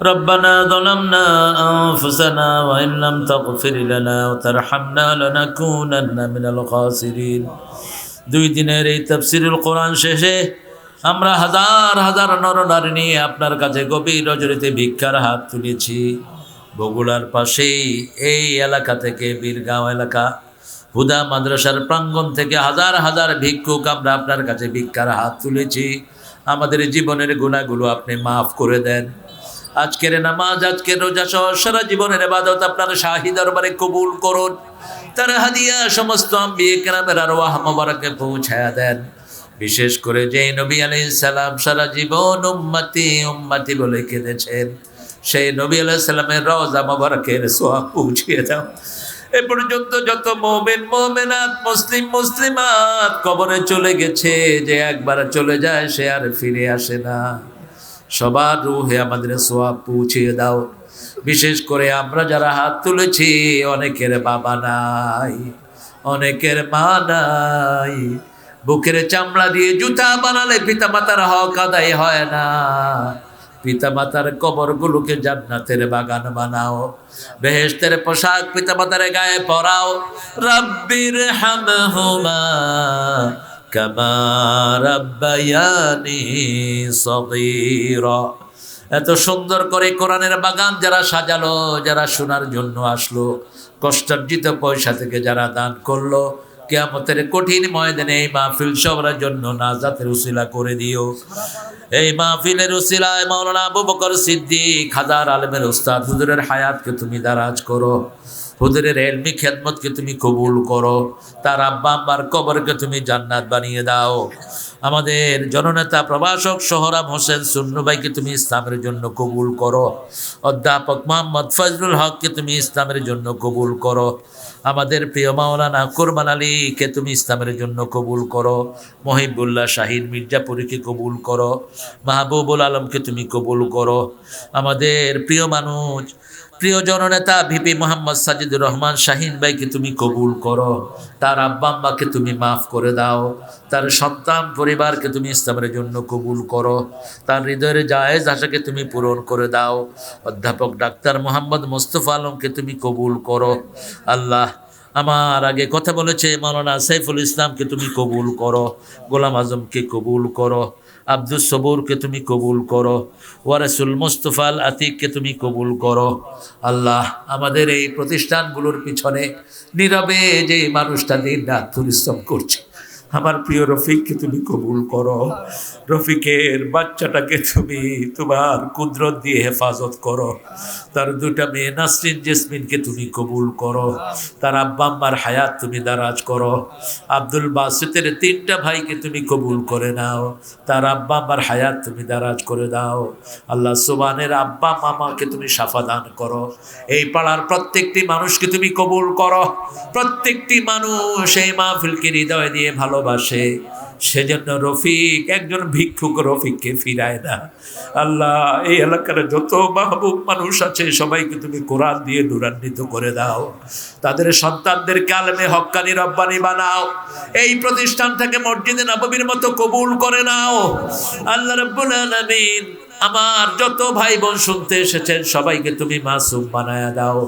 ربنا ظلمنا أنفسنا وإن لم تغفر لنا وترحمنا لنكونن من الخاسرين দুই দিনের এই তাফসীরুল কোরআন শেষে আমরা হাজার হাজার নরনারী নিয়ে আপনার কাছে গভীর রজনীতে ভিক্ষার হাত তুলেছি। বগুড়ার পাশেই এই এলাকা থেকে বীরগাঁও এলাকা হুদা মাদ্রাসার প্রাঙ্গণ থেকে হাজার হাজার ভিক্ষুক আমরা আপনার কাছে ভিক্ষার হাত তুলেছি। আমাদের জীবনের গুনাহগুলো আপনি মাফ করে দেন। আজকের নামাজ, আজকের রোজা সহ সারা জীবনের ইবাদত আপনার শাহী দরবারে কবুল করুন। তার হাদিয়া সমস্ত আম্বিয়া কেরামের আরওয়াহ মোবারকে পৌঁছায়া দেন। বিশেষ করে যে নবী আলাইহিস সালাম সারা জীবন উম্মতি উম্মতি বলে কেঁদেছেন, সেই নবী আলাইহিস সালামের রওজা মোবারকের সওয়াব পৌঁছিয়ে দাও। এ পর্যন্ত যত মুমিন মুমিনাত মুসলিম মুসলিমাত কবরে চলে গেছে, যে একবার চলে যায় সে আর ফিরে আসে না, সবার রূহে আমাদের সওয়াব পৌঁছিয়ে দাও। বিশেষ করে আমরা যারা হাত তুলেছি, অনেকের বাবা নাই, অনেকের মা নাই, বুকের চামড়া দিয়ে জুতা বানালে পিতামাতার হক আদায় হয় না। পিতামাতার কবরগুলোকে জান্নাতের বাগান বানাও, বেহেশতের পোশাক পিতামাতার গায়ে পরাও। রাব্বির হামহুমা কামা রাব্বায়ানি সগীরা। এত সুন্দর করে কোরআনের বাগান যারা সাজালো, যারা শোনার জন্য আসলো, কষ্টার্জিত পয়সা থেকে যারা দান করলো, কিয়ামতের কঠিন ময়দানে এই মাহফিল সবার জন্য নাজাতের উসিলা করে দিও। এই মাহফিলের উসিলায় মাওলানা আবু বকর সিদ্দিক হাজার আলেমের উস্তাদ হুজুরের হায়াতকে তুমি দারাজ করো, হুজুরের ইলমি খেদমতকে তুমি কবুল করো, তার আব্বা আম্মার কবরকে তুমি জান্নাত বানিয়ে দাও। আমাদের জননেতা প্রভাষক সোহরাব হোসেন সুন্নু ভাইকে তুমি ইসলামের জন্য কবুল করো। অধ্যাপক মোহাম্মদ ফজলুল হককে তুমি ইসলামের জন্য কবুল করো। আমাদের প্রিয় মাওলানা কুরবান আলীকে তুমি ইসলামের জন্য কবুল করো। মহিবুল্লাহ শাহিন মির্জাপুরীকে কবুল করো। মাহবুবুল আলমকে তুমি কবুল করো। আমাদের প্রিয় মানুষ, প্রিয় জননেতা ভিপি মোহাম্মদ সাজিদুর রহমান শাহিন ভাইকে তুমি কবুল করো। তার আব্বা আম্মাকে তুমি মাফ করে দাও। তার সন্তান পরিবারকে তুমি ইসলামের জন্য কবুল করো। তার হৃদয়ের জায়েজ আশাকে তুমি পূরণ করে দাও। অধ্যাপক ডাক্তার মোহাম্মদ মোস্তফা আলমকে তুমি কবুল করো। আল্লাহ, আমার আগে কথা বলেছে মাওলানা সাইফুল ইসলামকে তুমি কবুল করো। গোলাম আজমকে কবুল করো। আব্দুস সবুরকে তুমি কবুল করো। ওয়ারাসুল মুস্তফা আল আতিককে তুমি কবুল করো। আল্লাহ, আমাদের এই প্রতিষ্ঠানগুলোর পিছনে নীরবে যে মানুষটা দিন রাত পরিশ্রম করছে, আমার প্রিয় রফিককে তুমি কবুল করো। রফিকের বাচ্চাটাকে তুমি তোমার কুদরত দিয়ে হেফাজত করো। তার দুটা মেয়ে নাসরিন জেসমিনকে তুমি কবুল করো। তার আব্বা আম্মার হায়াত তুমি দারাজ করো। আব্দুল বাসিতের তিনটা ভাইকে তুমি কবুল করে নাও। তার আব্বা আম্মার হায়াত তুমি দারাজ করে দাও। আল্লাহ, সুবহানের আব্বা মামাকে তুমি শাফা দান করো। এই পাড়ার প্রত্যেকটি মানুষকে তুমি কবুল করো। প্রত্যেকটি মানুষ এই মাহফিলকে হৃদয় দিয়ে ভালোবাসে, সেজন্য রফিক একজন ভিক্ষুক রফিককে ফিরায় না। আল্লাহ, এই এলাকার যত মাহবুব মানুষ আছে সবাইকে তুমি কোরআন দিয়ে নূরান্বিত করে দাও। তাদের সন্তানদেরকে আলেমে হক্কানি রব্বানি বানাও। এই প্রতিষ্ঠানটাকে মসজিদে নববীর মতো কবুল করে নাও। আল্লাহ রাব্বুল আলামিন, আমার যত ভাই বোন শুনতে এসেছেন সবাইকে তুমি মাসুম বানায়া দাও।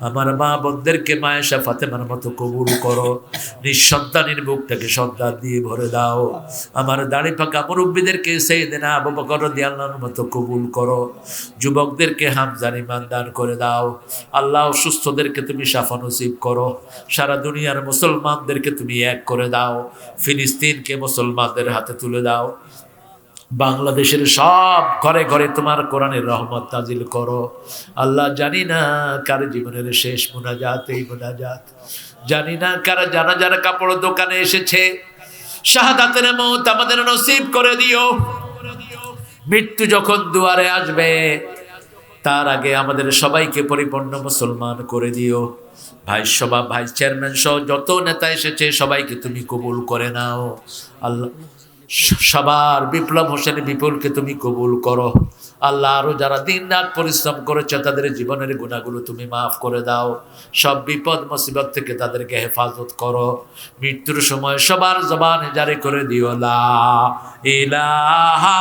আমার মা বোনদেরকে মায়েশা ফাতেমার মতো কবুল করো। নিঃসন্তানের বুকটাকে সন্তান দিয়ে ভরে দাও। আমার দাড়ি পাকা মুরব্বীদেরকে সাইয়েদনা আবু বকর রাদিয়াল্লাহু আনহুর মতো কবুল করো। যুবকদেরকে হামজার ঈমান দান করে দাও। আল্লাহ, অসুস্থদেরকে তুমি শাফা নসিব করো। সারা দুনিয়ার মুসলমানদেরকে তুমি এক করে দাও। ফিলিস্তিনকে মুসলমানদের হাতে তুলে দাও। বাংলাদেশের সব ঘরে ঘরে তোমার কোরআনের রহমত নাজিল করো। আল্লাহ, জানি না কার জীবনের শেষ মুনাজাত এই মুনাজাত, জানি না কারা জানাজার কাপড় দোকানে এসেছে। শাহাদাতের মওত আমাদের নসিব করে দিও। মৃত্যু যখন দুয়ারে আসবে তার আগে আমাদের সবাইকে পরিপূর্ণ মুসলমান করে দিও। ভাইস সভা, ভাইস চেয়ারম্যান সহ যত নেতা এসেছে সবাইকে তুমি কবুল করে নাও। আল্লাহ, সবার বিপ্লব হোসেন বিপুলকে তুমি কবুল করো। আল্লাহ, আরো যারা দিন রাত পরিশ্রম করেছে তাদের জীবনের গুনাহগুলো তুমি মাফ করে দাও। সব বিপদ মুসিবত থেকে তাদেরকে হেফাজত করো। মৃত্যুর সময় সবার জবানে জারি করে দিও লা ইলাহা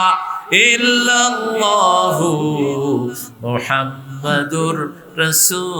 ইল্লাল্লাহু মুহাম্মাদুর রাসূলুল্লাহ।